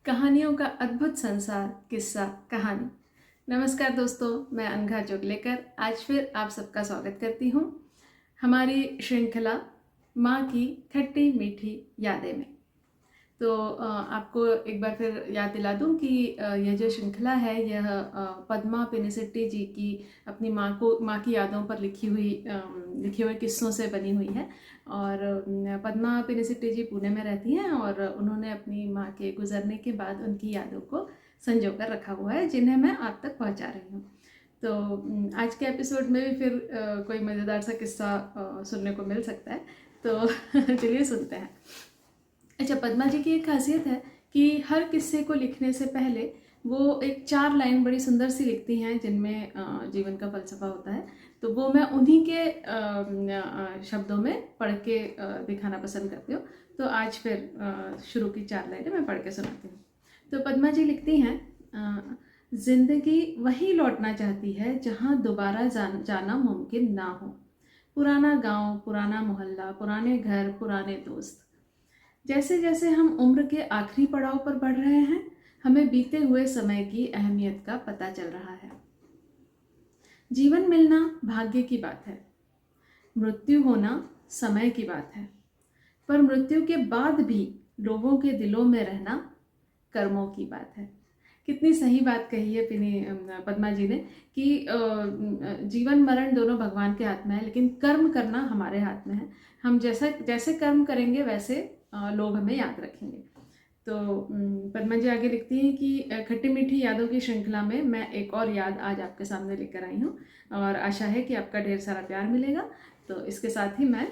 कहानियों का अद्भुत संसार, किस्सा कहानी। नमस्कार दोस्तों, मैं अनघा जोग लेकर आज फिर आप सबका स्वागत करती हूँ हमारी श्रृंखला माँ की खट्टी मीठी यादें में। तो आपको एक बार फिर याद दिला दूं कि यह जो श्रृंखला है यह पद्मा पिनिसेट्टी जी की अपनी माँ की यादों पर लिखे हुए किस्सों से बनी हुई है। और पद्मा पिनिसेट्टी जी पुणे में रहती हैं और उन्होंने अपनी माँ के गुजरने के बाद उनकी यादों को संजो कर रखा हुआ है, जिन्हें मैं आप तक पहुँचा रही हूँ। तो आज के एपिसोड में भी फिर कोई मज़ेदार सा किस्सा सुनने को मिल सकता है, तो चलिए सुनते हैं। अच्छा, पद्मा जी की एक खासियत है कि हर किस्से को लिखने से पहले वो एक 4 लाइन बड़ी सुंदर सी लिखती हैं, जिनमें जीवन का फलसफा होता है। तो वो मैं उन्हीं के शब्दों में पढ़ के दिखाना पसंद करती हूँ। तो आज फिर शुरू की 4 लाइनें मैं पढ़ के सुनाती हूँ। तो पद्मा जी लिखती हैं, जिंदगी वही लौटना चाहती है जहाँ दोबारा जाना मुमकिन ना हो। पुराना गांव, पुराना मोहल्ला, पुराने घर, पुराने दोस्त। जैसे जैसे हम उम्र के आखिरी पड़ाव पर बढ़ रहे हैं, हमें बीते हुए समय की अहमियत का पता चल रहा है। जीवन मिलना भाग्य की बात है, मृत्यु होना समय की बात है, पर मृत्यु के बाद भी लोगों के दिलों में रहना कर्मों की बात है। कितनी सही बात कही है पद्मा जी ने कि जीवन मरण दोनों भगवान के हाथ में है, लेकिन कर्म करना हमारे हाथ में है। हम जैसे कर्म करेंगे वैसे लोग हमें याद रखेंगे। तो पद्मा जी आगे लिखती हैं कि खट्टी मीठी यादों की श्रृंखला में मैं एक और याद आज आपके सामने लेकर आई हूँ और आशा है कि आपका ढेर सारा प्यार मिलेगा। तो इसके साथ ही मैं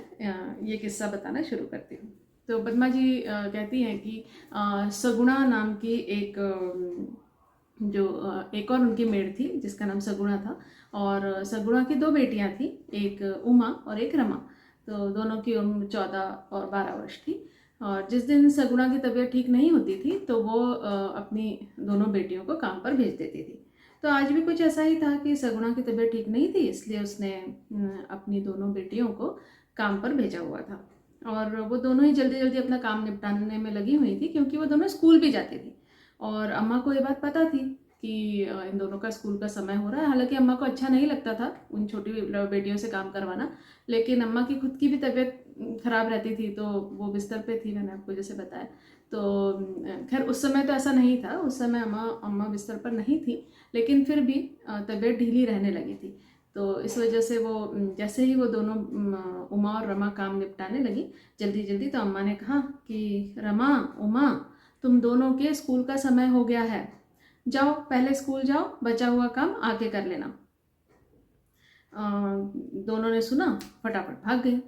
ये किस्सा बताना शुरू करती हूँ। तो पद्मा जी कहती हैं कि सगुणा नाम की एक एक और उनकी मेड थी जिसका नाम सगुणा था। और सगुणा की 2 बेटियां थी, एक उमा और एक रमा। तो दोनों की उम्र 14 और 12 वर्ष थी। और जिस दिन सगुणा की तबीयत ठीक नहीं होती थी तो वो अपनी दोनों बेटियों को काम पर भेज देती थी। तो आज भी कुछ ऐसा ही था कि सगुणा की तबीयत ठीक नहीं थी, इसलिए उसने अपनी दोनों बेटियों को काम पर भेजा हुआ था। और वो दोनों ही जल्दी जल्दी अपना काम निपटाने में लगी हुई थी, क्योंकि वो दोनों स्कूल भी जाती थी। और अम्मा को ये बात पता थी कि इन दोनों का स्कूल का समय हो रहा है। हालांकि अम्मा को अच्छा नहीं लगता था उन छोटी बेटियों से काम करवाना, लेकिन अम्मा की खुद की भी तबीयत ख़राब रहती थी, तो वो बिस्तर पे थी, मैंने आपको जैसे बताया। तो खैर उस समय तो ऐसा नहीं था, उस समय अम्मा बिस्तर पर नहीं थी, लेकिन फिर भी तबीयत ढीली रहने लगी थी। तो इस वजह से वो जैसे ही वो दोनों उमा और रमा काम निपटाने लगी जल्दी जल्दी, तो अम्मा ने कहा कि रमा, उमा, तुम दोनों के स्कूल का समय हो गया है, जाओ पहले स्कूल जाओ, बचा हुआ काम आके कर लेना। दोनों ने सुना, फटाफट भाग गई।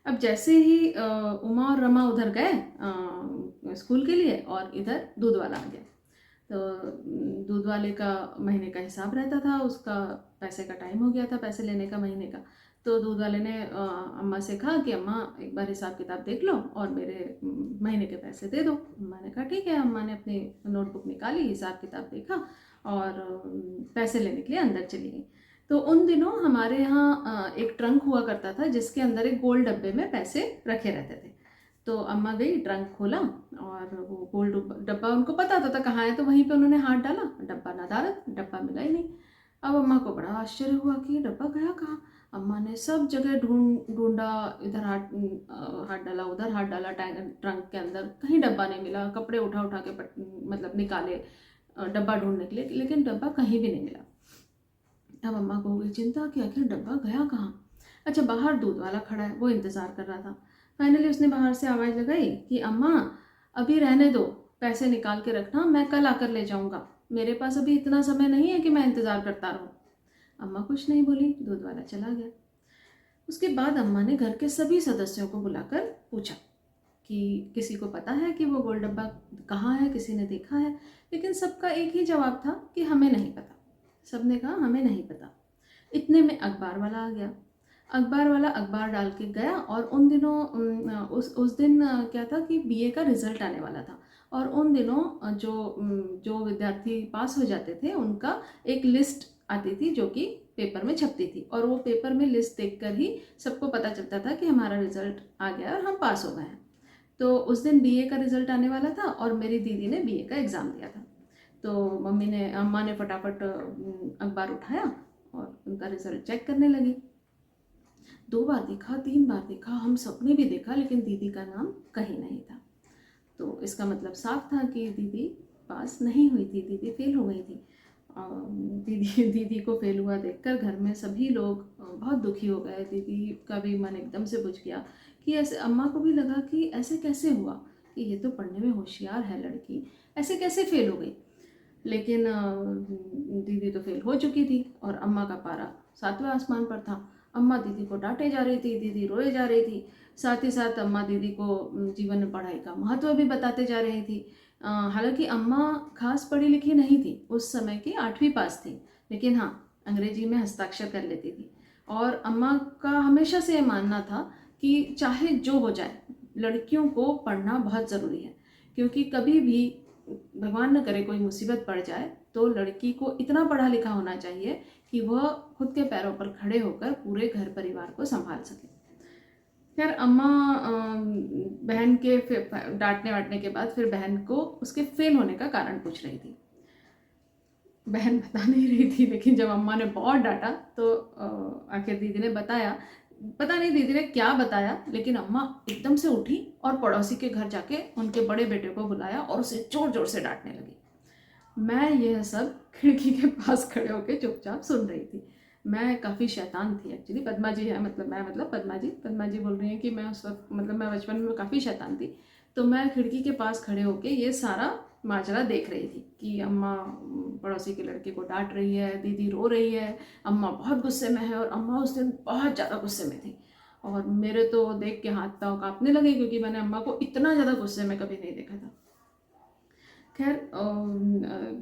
अब जैसे ही उमा और रमा उधर गए स्कूल के लिए, और इधर दूध वाला आ गया। तो दूध वाले का महीने का हिसाब रहता था, उसका पैसे का टाइम हो गया था, पैसे लेने का महीने का। तो दूध वाले ने अम्मा से कहा कि अम्मा एक बार हिसाब किताब देख लो और मेरे महीने के पैसे दे दो। अम्मा ने कहा ठीक है। अम्मा ने अपनी नोटबुक निकाली, हिसाब किताब देखा और पैसे लेने के लिए अंदर चली गई। तो उन दिनों हमारे यहाँ एक ट्रंक हुआ करता था जिसके अंदर एक गोल डब्बे में पैसे रखे रहते थे। तो अम्मा गई, ट्रंक खोला और वो गोल डब्बा उनको पता था कहाँ है, तो वहीं पे उन्होंने हाथ डाला, डब्बा नदारद, डब्बा मिला ही नहीं। अब अम्मा को बड़ा आश्चर्य हुआ कि डब्बा गया कहाँ। अम्मा ने सब जगह ढूंढा, इधर हाथ डाला, उधर हाथ डाला, ट्रंक के अंदर, कहीं डब्बा नहीं मिला। कपड़े उठा उठा के मतलब निकाले डब्बा ढूंढने के लिए, लेकिन डब्बा कहीं भी नहीं मिला। अब अम्मा को हो गई चिंता कि आखिर डब्बा गया कहाँ। अच्छा, बाहर दूध वाला खड़ा है, वो इंतज़ार कर रहा था। फाइनली उसने बाहर से आवाज़ लगाई कि अम्मा अभी रहने दो, पैसे निकाल के रखना, मैं कल आकर ले जाऊँगा, मेरे पास अभी इतना समय नहीं है कि मैं इंतज़ार करता रहूँ। अम्मा कुछ नहीं बोली, दूध वाला चला गया। उसके बाद अम्मा ने घर के सभी सदस्यों को बुलाकर पूछा कि किसी को पता है कि वो गोल डब्बा कहाँ है, किसी ने देखा है। लेकिन सबका एक ही जवाब था कि हमें नहीं पता। सबने कहा हमें नहीं पता। इतने में अखबार वाला आ गया। अखबार वाला अखबार डाल के गया और उन दिनों उस दिन क्या था कि बीए का रिजल्ट आने वाला था। और उन दिनों जो विद्यार्थी पास हो जाते थे उनका एक लिस्ट आती थी जो कि पेपर में छपती थी, और वो पेपर में लिस्ट देखकर ही सबको पता चलता था कि हमारा रिजल्ट आ गया और हम पास हो गए हैं। तो उस दिन बीए का रिज़ल्ट आने वाला था और मेरी दीदी ने बीए का एग्ज़ाम दिया था। तो अम्मा ने फटाफट अखबार उठाया और उनका रिज़ल्ट चेक करने लगी। 2 बार देखा, 3 बार देखा, हम सबने भी देखा, लेकिन दीदी का नाम कहीं नहीं था। तो इसका मतलब साफ था कि दीदी पास नहीं हुई थी, दीदी फेल हो गई थी। दीदी को फेल हुआ देखकर घर में सभी लोग बहुत दुखी हो गए। दीदी का भी मन एकदम से बुझ गया कि ऐसे, अम्मा को भी लगा कि ऐसे कैसे हुआ कि ये तो पढ़ने में होशियार है लड़की, ऐसे कैसे फेल हो गई। लेकिन दीदी तो फेल हो चुकी थी और अम्मा का पारा 7वें आसमान पर था। अम्मा दीदी को डांटे जा रही थी, दीदी रोए जा रही थी। साथ ही साथ अम्मा दीदी को जीवन में पढ़ाई का महत्व भी बताते जा रही थी। हालांकि अम्मा खास पढ़ी लिखी नहीं थी, उस समय की 8वीं पास थी, लेकिन हाँ, अंग्रेजी में हस्ताक्षर कर लेती थी। और अम्मा का हमेशा से ये मानना था कि चाहे जो हो जाए, लड़कियों को पढ़ना बहुत ज़रूरी है, क्योंकि कभी भी भगवान न करे कोई मुसीबत पड़ जाए तो लड़की को इतना पढ़ा लिखा होना चाहिए कि वह खुद के पैरों पर खड़े होकर पूरे घर परिवार को संभाल सके। खैर, अम्मा बहन के डांटने वाटने के बाद फिर बहन को उसके फेल होने का कारण पूछ रही थी। बहन बता नहीं रही थी, लेकिन जब अम्मा ने बहुत डांटा तो आखिर दीदी ने बताया। पता नहीं दीदी ने क्या बताया, लेकिन अम्मा एकदम से उठी और पड़ोसी के घर जाके उनके बड़े बेटे को बुलाया और उसे जोर जोर से डांटने लगी। मैं यह सब खिड़की के पास खड़े होकर चुपचाप सुन रही थी। मैं काफ़ी शैतान थी एक्चुअली। पद्मा जी है, मतलब पद्मा जी बोल रही हैं कि मैं उस वक्त, मतलब मैं बचपन में काफ़ी शैतान थी। तो मैं खिड़की के पास खड़े होके ये सारा माजरा देख रही थी कि अम्मा पड़ोसी के लड़के को डांट रही है, दीदी रो रही है, अम्मा बहुत गुस्से में है। और अम्मा उस दिन बहुत ज़्यादा गुस्से में थी और मेरे तो देख के हाथ पाँव काँपने लगे, क्योंकि मैंने अम्मा को इतना ज़्यादा गुस्से में कभी नहीं देखा था। खैर,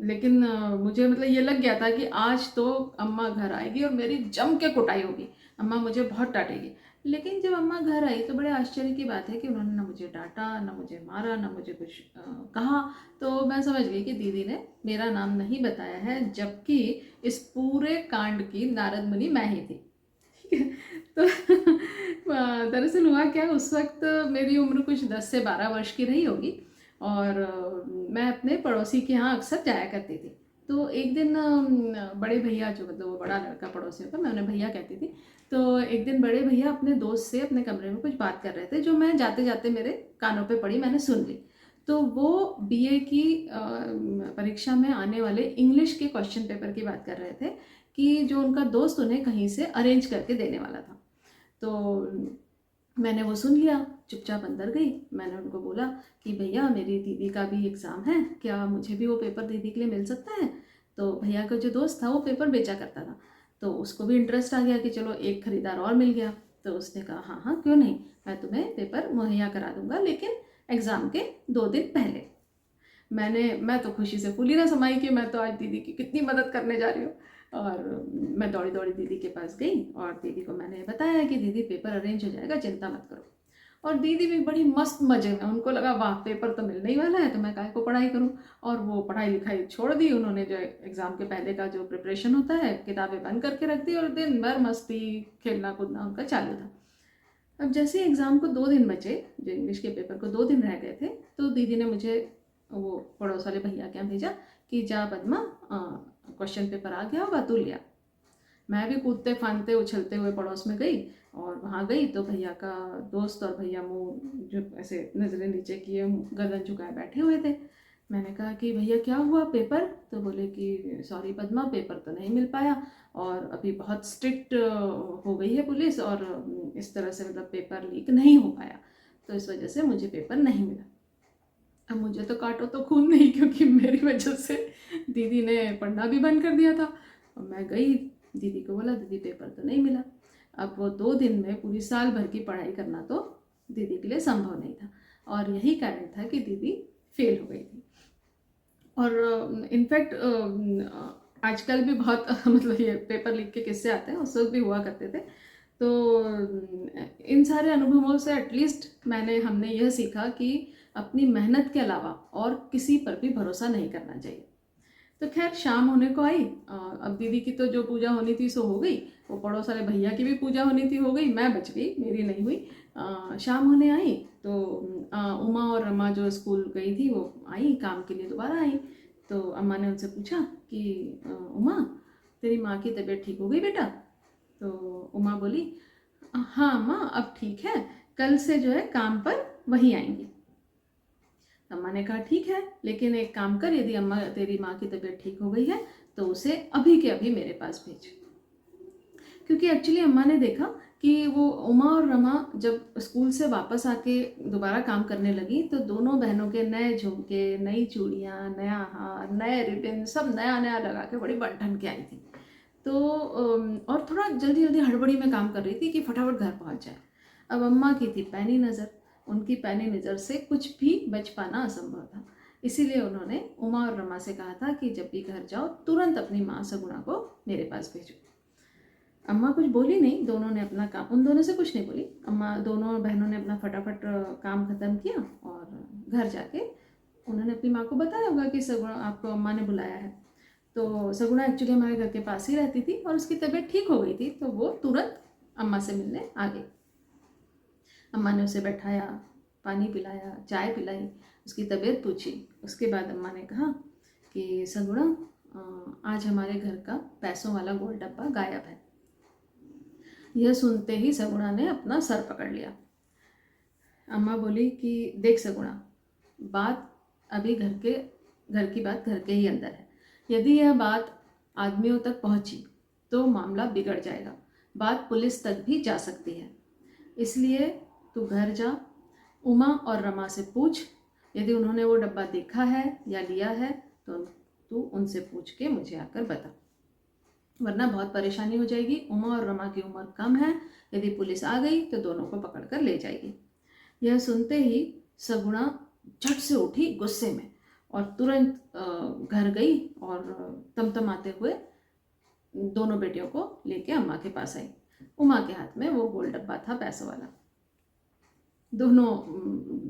लेकिन मुझे मतलब ये लग गया था कि आज तो अम्मा घर आएगी और मेरी जम के कुटाई होगी, अम्मा मुझे बहुत डांटेगी। लेकिन जब अम्मा घर आई तो बड़े आश्चर्य की बात है कि उन्होंने ना मुझे डांटा, ना मुझे मारा, ना मुझे कुछ कहा। तो मैं समझ गई कि दीदी ने मेरा नाम नहीं बताया है, जबकि इस पूरे कांड की नारद मुनि मैं ही थी। ठीक है, तो दरअसल हुआ क्या, उस वक्त मेरी उम्र कुछ 10 से 12 वर्ष की रही होगी और मैं अपने पड़ोसी के यहाँ अक्सर जाया करती थी। तो एक दिन बड़े भैया, जो मतलब वो बड़ा लड़का पड़ोसियों का, मैं उन्हें भैया कहती थी। तो एक दिन बड़े भैया अपने दोस्त से अपने कमरे में कुछ बात कर रहे थे, जो मैं जाते जाते मेरे कानों पे पड़ी, मैंने सुन ली। तो वो बीए की परीक्षा में आने वाले इंग्लिश के क्वेश्चन पेपर की बात कर रहे थे कि जो उनका दोस्त उन्हें कहीं से अरेंज करके देने वाला था। तो मैंने वो सुन लिया, चुपचाप अंदर गई। मैंने उनको बोला कि भैया, मेरी दीदी का भी एग्ज़ाम है, क्या मुझे भी वो पेपर दीदी के लिए मिल सकता है। तो भैया का जो दोस्त था वो पेपर बेचा करता था, तो उसको भी इंटरेस्ट आ गया कि चलो एक ख़रीदार और मिल गया। तो उसने कहा हाँ हाँ क्यों नहीं, मैं तुम्हें पेपर मुहैया करा दूंगा, लेकिन एग्ज़ाम के 2 दिन पहले। मैं तो खुशी से फूली ना समाई कि मैं तो आज दीदी की कितनी मदद करने जा रही हूँ। और मैं दौड़ी दौड़ी दीदी के पास गई और दीदी को मैंने बताया कि दीदी पेपर अरेंज हो जाएगा, चिंता मत करो। और दीदी भी बड़ी मस्त मज़े में, उनको लगा वाह पेपर तो मिलने ही वाला है, तो मैं काहे को पढ़ाई करूँ। और वो पढ़ाई लिखाई छोड़ दी उन्होंने, जो एग्ज़ाम के पहले का जो प्रिपरेशन होता है, किताबें बंद करके रख दी और दिन भर मस्ती खेलना कूदना उनका चालू था। अब जैसे एग्ज़ाम को 2 दिन बचे, जो इंग्लिश के पेपर को 2 दिन रह गए थे, तो दीदी ने मुझे वो पड़ोस वाले भैया के यहाँ भेजा कि जा पद्मा, क्वेश्चन पेपर आ गया होगा, तू लिया। मैं भी कूदते फांदते उछलते हुए पड़ोस में गई और वहाँ गई तो भैया का दोस्त और भैया मुँह जो ऐसे नज़रें नीचे किए गर्दन झुकाए बैठे हुए थे। मैंने कहा कि भैया क्या हुआ पेपर, तो बोले कि सॉरी पद्मा, पेपर तो नहीं मिल पाया और अभी बहुत स्ट्रिक्ट हो गई है पुलिस और इस तरह से मतलब पेपर लीक नहीं हो पाया, तो इस वजह से मुझे पेपर नहीं मिला। अब मुझे तो काटो तो खून नहीं, क्योंकि मेरी वजह से दीदी ने पढ़ना भी बंद कर दिया था। और मैं गई, दीदी को बोला दीदी पेपर तो नहीं मिला। अब वो 2 दिन में पूरी साल भर की पढ़ाई करना तो दीदी के लिए संभव नहीं था, और यही कारण था कि दीदी फेल हो गई थी। और इनफैक्ट आजकल भी बहुत मतलब ये पेपर लीक के किस्से आते हैं, उस वक्त भी हुआ करते थे। तो इन सारे अनुभवों से एटलीस्ट हमने यह सीखा कि अपनी मेहनत के अलावा और किसी पर भी भरोसा नहीं करना चाहिए। तो खैर शाम होने को आई, अब दीदी की तो जो पूजा होनी थी सो हो गई, वो पड़ोस वाले भैया की भी पूजा होनी थी हो गई, मैं बच गई, मेरी नहीं हुई। शाम होने आई तो उमा और रमा जो स्कूल गई थी वो आई, काम के लिए दोबारा आई। तो अम्मा ने उनसे पूछा कि उमा, तेरी माँ की तबीयत ठीक हो गई बेटा? तो उमा बोली, हाँ अम्मा अब ठीक है, कल से जो है काम पर वहीं आएंगी। अम्मा ने कहा ठीक है, लेकिन एक काम कर, यदि अम्मा तेरी माँ की तबीयत ठीक हो गई है तो उसे अभी के अभी मेरे पास भेज। क्योंकि एक्चुअली अम्मा ने देखा कि वो उमा और रमा जब स्कूल से वापस आके दोबारा काम करने लगी तो दोनों बहनों के नए झुमके, नई चूड़ियाँ, नया हार, नए रिबन, सब नया नया लगा के बड़ी बन के आई थी। तो और थोड़ा जल्दी जल्दी हड़बड़ी में काम कर रही थी कि फटाफट घर पहुंच जाए। अब अम्मा की थी पैनी नज़र, उनकी पैनी नज़र से कुछ भी बच पाना असंभव था। इसीलिए उन्होंने उमा और रमा से कहा था कि जब भी घर जाओ तुरंत अपनी माँ सगुणा को मेरे पास भेजो। अम्मा कुछ बोली नहीं, दोनों ने अपना काम, उन दोनों से कुछ नहीं बोली। अम्मा, दोनों बहनों ने अपना फटाफट काम ख़त्म किया और घर जाके उन्होंने अपनी माँ को बताया होगा कि सगुणा, आपको अम्मा ने बुलाया है। तो सगुणा एक्चुअली हमारे घर के पास ही रहती थी और उसकी तबीयत ठीक हो गई थी, तो वो तुरंत अम्मा से मिलने आ गई। अम्मा ने उसे बैठाया, पानी पिलाया, चाय पिलाई, उसकी तबीयत पूछी। उसके बाद अम्मा ने कहा कि सगुणा, आज हमारे घर का पैसों वाला गोल डब्बा गायब है। यह सुनते ही सगुणा ने अपना सर पकड़ लिया। अम्मा बोली कि देख सगुणा, बात अभी घर की बात घर के ही अंदर है। यदि यह बात आदमियों तक पहुंची तो मामला बिगड़ जाएगा, बात पुलिस तक भी जा सकती है। इसलिए तू घर जा, उमा और रमा से पूछ, यदि उन्होंने वो डब्बा देखा है या लिया है तो तू उनसे पूछ के मुझे आकर बता, वरना बहुत परेशानी हो जाएगी। उमा और रमा की उम्र कम है, यदि पुलिस आ गई तो दोनों को पकड़ कर ले जाएगी। यह सुनते ही सगुणा झट से उठी गुस्से में और तुरंत घर गई और तमतमाते हुए दोनों बेटियों को लेके अम्मा के पास आई। उमा के हाथ में वो गोल डब्बा था पैसों वाला। दोनों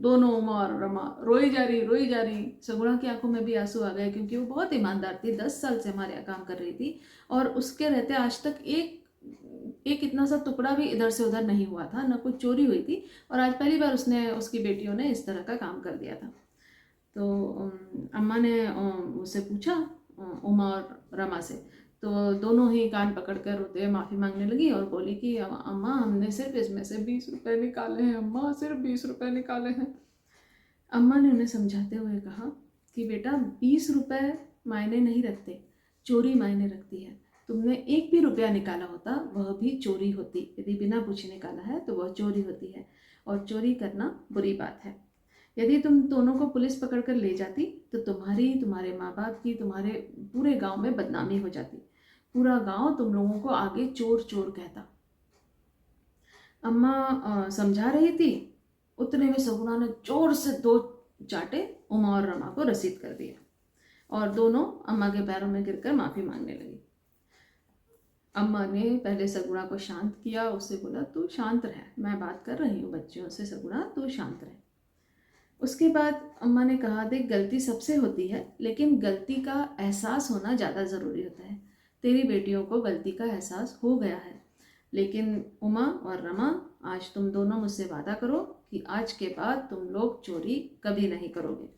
दोनों उमा और रमा रोई जा रही। सगुणा की आंखों में भी आंसू आ गए, क्योंकि वो बहुत ईमानदार थी, 10 साल से हमारे यहाँ काम कर रही थी और उसके रहते आज तक एक इतना सा टुकड़ा भी इधर से उधर नहीं हुआ था, ना कुछ चोरी हुई थी। और आज पहली बार उसकी बेटियों ने इस तरह का काम कर दिया था। तो अम्मा ने उससे पूछा, उमा और रमा से, तो दोनों ही कान पकड़कर रोते हुए माफ़ी मांगने लगी और बोली कि अम्मा, हमने सिर्फ इसमें से 20 रुपये निकाले हैं, अम्मा सिर्फ 20 रुपये निकाले हैं। अम्मा ने उन्हें समझाते हुए कहा कि बेटा, 20 रुपये मायने नहीं रखते, चोरी मायने रखती है। तुमने एक भी रुपया निकाला होता वह भी चोरी होती, यदि बिना पूछे निकाला है तो वह चोरी होती है और चोरी करना बुरी बात है। यदि तुम दोनों को पुलिस पकड़ कर ले जाती तो तुम्हारी, तुम्हारे माँ बाप की, तुम्हारे पूरे गांव में बदनामी हो जाती। पूरा गांव तुम लोगों को आगे चोर चोर कहता। अम्मा समझा रही थी, उतने में सगुणा ने जोर से 2 चाटे उमा और रमा को रसीद कर दिया और दोनों अम्मा के पैरों में गिरकर माफ़ी मांगने लगी। अम्मा ने पहले सगुणा को शांत किया, उससे बोला तू शांत रह, मैं बात कर रही हूँ बच्चियों से, सगुणा तू शांत रह। उसके बाद अम्मा ने कहा, देख, गलती सबसे होती है, लेकिन गलती का एहसास होना ज़्यादा ज़रूरी होता है। तेरी बेटियों को गलती का एहसास हो गया है, लेकिन उमा और रमा, आज तुम दोनों मुझसे वादा करो कि आज के बाद तुम लोग चोरी कभी नहीं करोगे।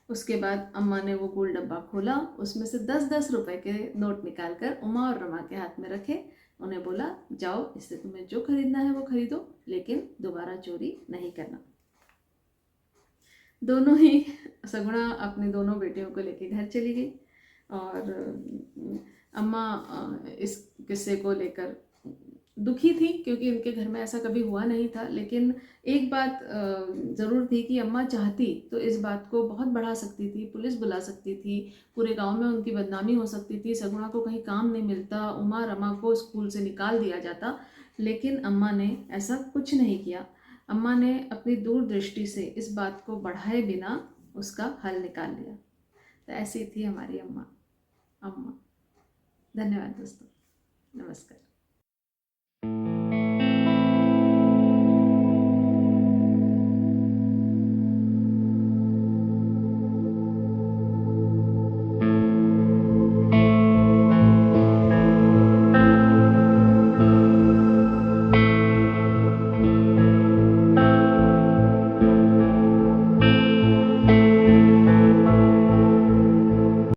उसके बाद अम्मा ने वो गोल डब्बा खोला, उसमें से 10-10 रुपए के नोट निकाल कर उमा और रमा के हाथ में रखे। उन्हें बोला, जाओ, इससे तुम्हें जो खरीदना है वो खरीदो, लेकिन दोबारा चोरी नहीं करना। दोनों ही सगुणा अपनी दोनों बेटियों को लेके घर चली गई और अम्मा इस किस्से को लेकर दुखी थी, क्योंकि उनके घर में ऐसा कभी हुआ नहीं था। लेकिन एक बात ज़रूर थी कि अम्मा चाहती तो इस बात को बहुत बढ़ा सकती थी, पुलिस बुला सकती थी, पूरे गांव में उनकी बदनामी हो सकती थी, सगुणा को कहीं काम नहीं मिलता, उमा रमा को स्कूल से निकाल दिया जाता। लेकिन अम्मा ने ऐसा कुछ नहीं किया। अम्मा ने अपनी दूरदृष्टि से इस बात को बढ़ाए बिना उसका हल निकाल लिया। तो ऐसी थी हमारी अम्मा। धन्यवाद दोस्तों, नमस्कार।